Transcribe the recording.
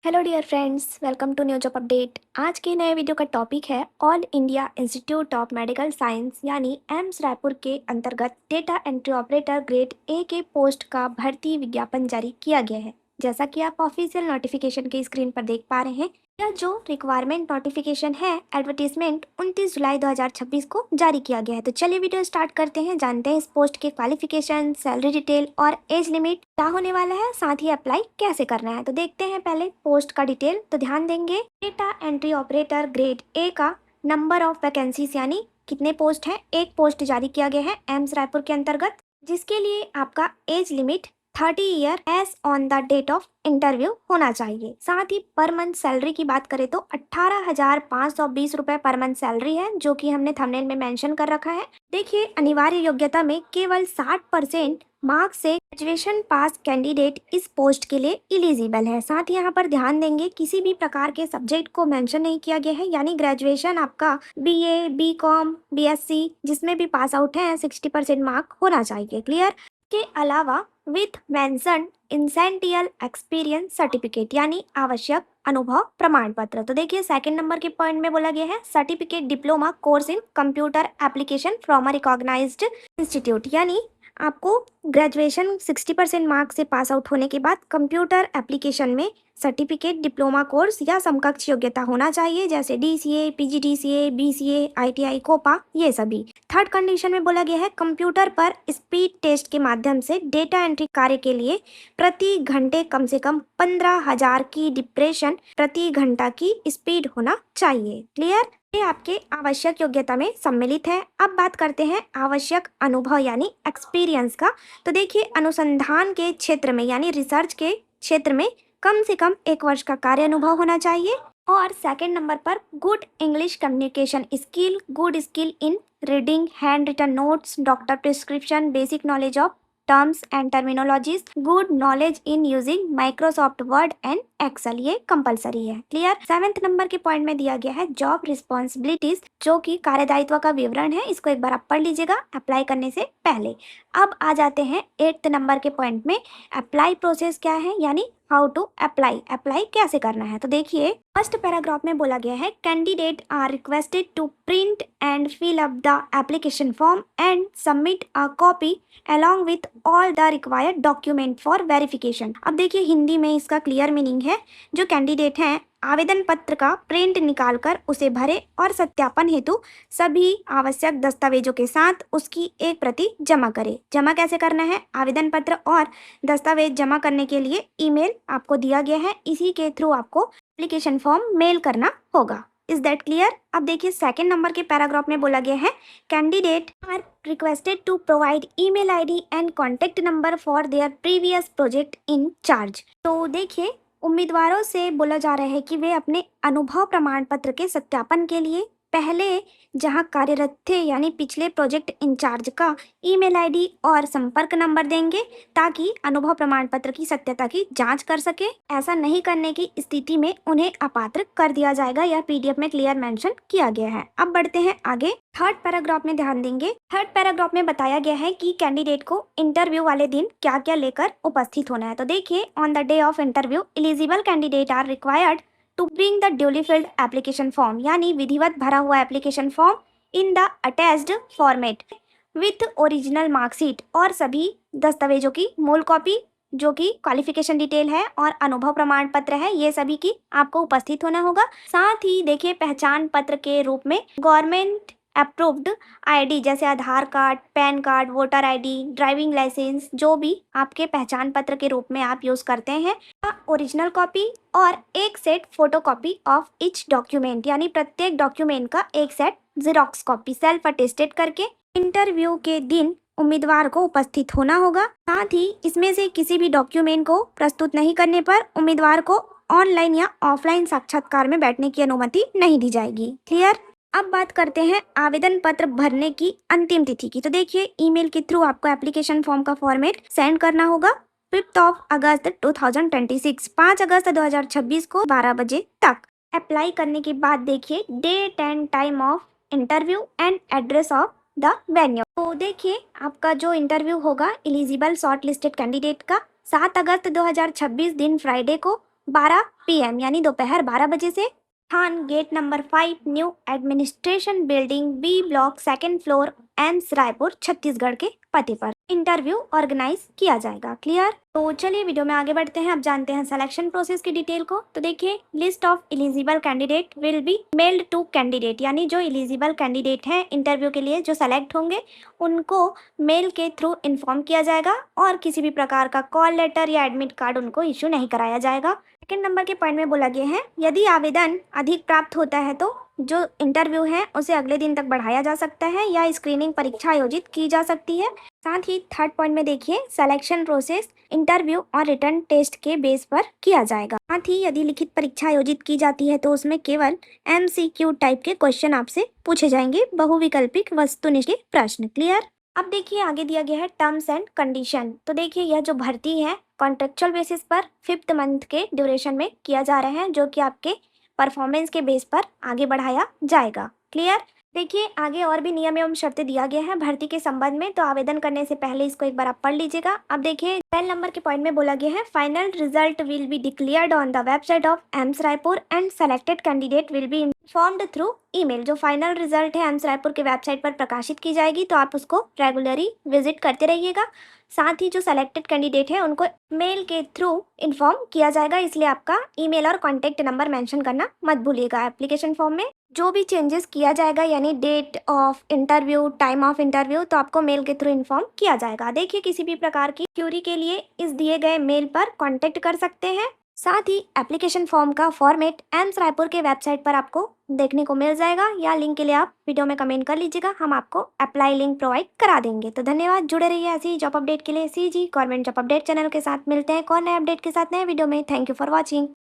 Hello dear friends, welcome to new job update. आज के नए वीडियो का टॉपिक है All India Institute of Medical Science यानी एम्स रायपुर के अंतर्गत data entry operator grade A के पोस्ट का भर्ती विज्ञापन जारी किया गया है। जैसा कि आप ऑफिशियल नोटिफिकेशन की स्क्रीन पर देख पा रहे हैं, यह जो रिक्वायरमेंट नोटिफिकेशन है एडवर्टीजमेंट 29 जुलाई 2026 को जारी किया गया है। तो चलिए वीडियो स्टार्ट करते हैं, जानते हैं इस पोस्ट के क्वालिफिकेशन, सैलरी डिटेल और एज लिमिट क्या होने वाला है, साथ ही अप्लाई कैसे करना है। तो देखते हैं पहले पोस्ट का डिटेल। तो ध्यान देंगे, डेटा एंट्री ऑपरेटर ग्रेड ए का नंबर ऑफ वैकेंसीज यानी कितने पोस्ट हैं, एक पोस्ट जारी किया गया है एम्स रायपुर के अंतर्गत, जिसके लिए आपका age limit 30 year age on the date of interview होना चाहिए। साथ ही पर मंथ सैलरी की बात करें तो 18,520 रुपए पर मंथ सैलरी है, जो कि हमने थंबनेल में मेंशन कर रखा है। देखिए, अनिवार्य योग्यता में केवल 60% मार्क्स से ग्रेजुएशन पास कैंडिडेट इस पोस्ट के लिए इलिजिबल है। साथ ही यहाँ पर ध्यान देंगे, किसी भी प्रकार के सब्जेक्ट को मेंशन नहीं किया गया है, यानी ग्रेजुएशन आपका बीए, बीकॉम, बीएससी जिसमें भी पास आउट है 60% मार्क होना चाहिए। क्लियर? के अलावा विथ मेंशन इंसेंटियल एक्सपीरियंस सर्टिफिकेट यानी आवश्यक अनुभव प्रमाण पत्र। तो देखिए, सेकंड नंबर के पॉइंट में बोला गया है certificate diploma course in computer application from a recognised institute, यानी आपको ग्रेजुएशन 60% मार्क्स से पास आउट होने के बाद कंप्यूटर एप्लीकेशन में सर्टिफिकेट डिप्लोमा कोर्स या समकक्ष योग्यता होना चाहिए, जैसे DCA, PGDCA, BCA, ITI, COPA, ये सभी। थर्ड कंडीशन में बोला गया है कंप्यूटर पर स्पीड टेस्ट के माध्यम से डेटा एंट्री कार्य के लिए प्रति घंटे कम से कम 15,000 की डिप्रेशन प्रति घंटा की स्पीड होना चाहिए। क्लियर? ये आपके आवश्यक योग्यता में सम्मिलित है। अब बात करते हैं आवश्यक अनुभव यानी एक्सपीरियंस का। तो देखिए, अनुसंधान के क्षेत्र में यानी रिसर्च के क्षेत्र में कम से कम 1 वर्ष का कार्य अनुभव होना चाहिए। और सेकंड नंबर पर good English communication skill, good skill in reading hand written notes, doctor prescription, basic knowledge of terms and terminologies, good knowledge in using Microsoft Word and Excel, ये कंपलसरी है। क्लियर? 7th नंबर के point में दिया गया है job responsibilities, जो कि कार्यदायित्व का विवरण है। इसको एक बार आप पढ़ लीजिएगा अप्लाई करने से पहले। अब आ जाते हैं 8th नंबर के पॉइंट में, अप्लाई प्रोसेस क्या है यानी हाउ टू अप्लाई, अप्लाई कैसे करना है। तो देखिए, फर्स्ट पैराग्राफ में बोला गया है candidate are requested to print and fill up the application form and submit a copy along with all the required document for verification। अब देखिए, हिंदी में इसका क्लियर मीनिंग है, जो कैंडिडेट हैं आवेदन पत्र का प्रिंट निकालकर उसे भरे और सत्यापन हेतु सभी आवश्यक दस्तावेजों के साथ उसकी एक प्रति जमा करे। जमा कैसे करना है? आवेदन पत्र और दस्तावेज जमा करने के लिए ईमेल आपको दिया गया है, इसी के थ्रू आपको एप्लीकेशन फॉर्म मेल करना होगा। Is that clear? अब देखिए, सेकंड नंबर के पैराग्राफ में बोला गया है candidate are requested to provide email ID and contact number for their previous project in charge. तो देखिए, उम्मीदवारों से बोला जा रहा है कि वे अपने अनुभव प्रमाण पत्र के सत्यापन के लिए पहले जहां कार्यरत थे यानी पिछले प्रोजेक्ट इंचार्ज का ईमेल आईडी और संपर्क नंबर देंगे, ताकि अनुभव प्रमाण पत्र की सत्यता की जांच कर सके। ऐसा नहीं करने की स्थिति में उन्हें अपात्र कर दिया जाएगा, यह पीडीएफ में क्लियर मेंशन किया गया है। अब बढ़ते हैं आगे, थर्ड पैराग्राफ में ध्यान देंगे। थर्ड पैराग्राफ में बताया गया है कि कैंडिडेट को इंटरव्यू वाले दिन क्या क्या लेकर उपस्थित होना है। तो देखिए, on the day of interview eligible candidate are required to bring the duly filled application form, यानी विधिवत भरा हुआ application form in the attached format with original marksheet और सभी दस्तावेजों की मूल कॉपी, जो कि क्वालिफिकेशन डिटेल है और अनुभव प्रमाण पत्र है, ये सभी की आपको उपस्थित होना होगा। साथ ही देखिए, पहचान पत्र के रूप में गवर्नमेंट अप्रूव्ड आईडी जैसे Aadhaar card, PAN card, voter ID, driving licence, जो भी आपके पहचान पत्र के रूप में आप यूज करते हैं, ओरिजिनल कॉपी और एक set photo copy of each document, यानी प्रत्येक डॉक्यूमेंट का एक set xerox copy self attested करके इंटरव्यू के दिन उम्मीदवार को उपस्थित होना होगा। साथ ही इसमें से किसी भी डॉक्यूमेंट को प्रस्तुत नहीं करने पर उम्मीदवार को ऑनलाइन या ऑफलाइन साक्षात्कार में बैठने की अनुमति नहीं दी जाएगी। क्लियर? अब बात करते हैं आवेदन पत्र भरने की अंतिम तिथि की। तो देखिए, ईमेल के थ्रू आपको एप्लीकेशन फॉर्म का फॉर्मेट सेंड करना होगा 5 अगस्त 2026, 5 अगस्त 2026 को 12 बजे तक। अप्लाई करने के बाद देखिए, date and time of interview and address of the venue. तो देखिए, आपका जो इंटरव्यू होगा एलिजिबल शॉर्ट लिस्टेड कैंडिडेट का 7 अगस्त 2026 दिन फ्राइडे को 12 PM यानी दोपहर 12 बजे से। स्थान gate number 5 new administration building B block second floor AIIMS Raipur Chhattisgarh के पते पर इंटरव्यू ऑर्गेनाइज किया जाएगा। क्लियर? तो चलिए वीडियो में आगे बढ़ते हैं। अब जानते हैं सिलेक्शन प्रोसेस की डिटेल को। तो देखिए, list of eligible candidate will be mailed to candidate, यानी जो एलिजिबल कैंडिडेट हैं इंटरव्यू के लिए जो सेलेक्ट होंगे उनको मेल के थ्रू इन्फॉर्म किया जाएगा और किसी भी प्रकार का कॉल लेटर या एडमिट कार्ड उनको इश्यू नहीं कराया जाएगा। सेकेंड नंबर के पॉइंट में बोला गया है, यदि आवेदन अधिक प्राप्त होता है तो जो इंटरव्यू है उसे अगले दिन तक बढ़ाया जा सकता है या स्क्रीनिंग परीक्षा आयोजित की जा सकती है। साथ ही थर्ड पॉइंट में देखिए, सिलेक्शन प्रोसेस इंटरव्यू और रिटर्न टेस्ट के बेस पर किया जाएगा। साथ ही यदि लिखित परीक्षा आयोजित की जाती है तो उसमें केवल MCQ टाइप के क्वेश्चन आपसे पूछे जाएंगे, बहुविकल्पिक वस्तुनिष्ठ के प्रश्न। क्लियर? अब देखिए आगे दिया गया है टर्म्स एंड कंडीशन। तो देखिए, यह जो भर्ती है कॉन्ट्रेक्चुअल बेसिस पर 5th मंथ के ड्यूरेशन में किया जा रहा है, जो कि आपके परफॉर्मेंस के बेस पर आगे बढ़ाया जाएगा। क्लियर? देखिए आगे और भी नियम एवं शर्तें दिया गया है भर्ती के संबंध में, तो आवेदन करने से पहले इसको एक बार आप पढ़ लीजिएगा। अब देखिए 12 नंबर के पॉइंट में बोला गया है, final result will be declared on the website of AIIMS Raipur and selected candidate will be informed through email. जो फाइनल रिजल्ट है एम्स रायपुर के वेबसाइट पर प्रकाशित की जाएगी, तो आप उसको रेगुलरली विजिट करते रहिएगा। साथ ही जो सेलेक्टेड कैंडिडेट है उनको मेल के थ्रू इन्फॉर्म किया जाएगा, इसलिए आपका ईमेल और कॉन्टैक्ट नंबर मेंशन करना मत भूलिएगा एप्लीकेशन फॉर्म में। जो भी चेंजेस किया जाएगा यानी date of interview, time of interview, तो आपको मेल के थ्रू इन्फॉर्म किया जाएगा। देखिए किसी भी प्रकार की क्यूरी के लिए इस दिए गए मेल पर कांटेक्ट कर सकते हैं। साथ ही एप्लीकेशन फॉर्म का फॉर्मेट एम्स रायपुर के वेबसाइट पर आपको देखने को मिल जाएगा, या लिंक के लिए आप वीडियो में कमेंट कर लीजिएगा, हम आपको अप्लाई लिंक प्रोवाइड करा देंगे। तो धन्यवाद, जुड़े रहिए ऐसी जॉब अपडेट के लिए। CG government job update channel के साथ मिलते हैं एक और नए अपडेट के साथ नए वीडियो में। Thank you for watching.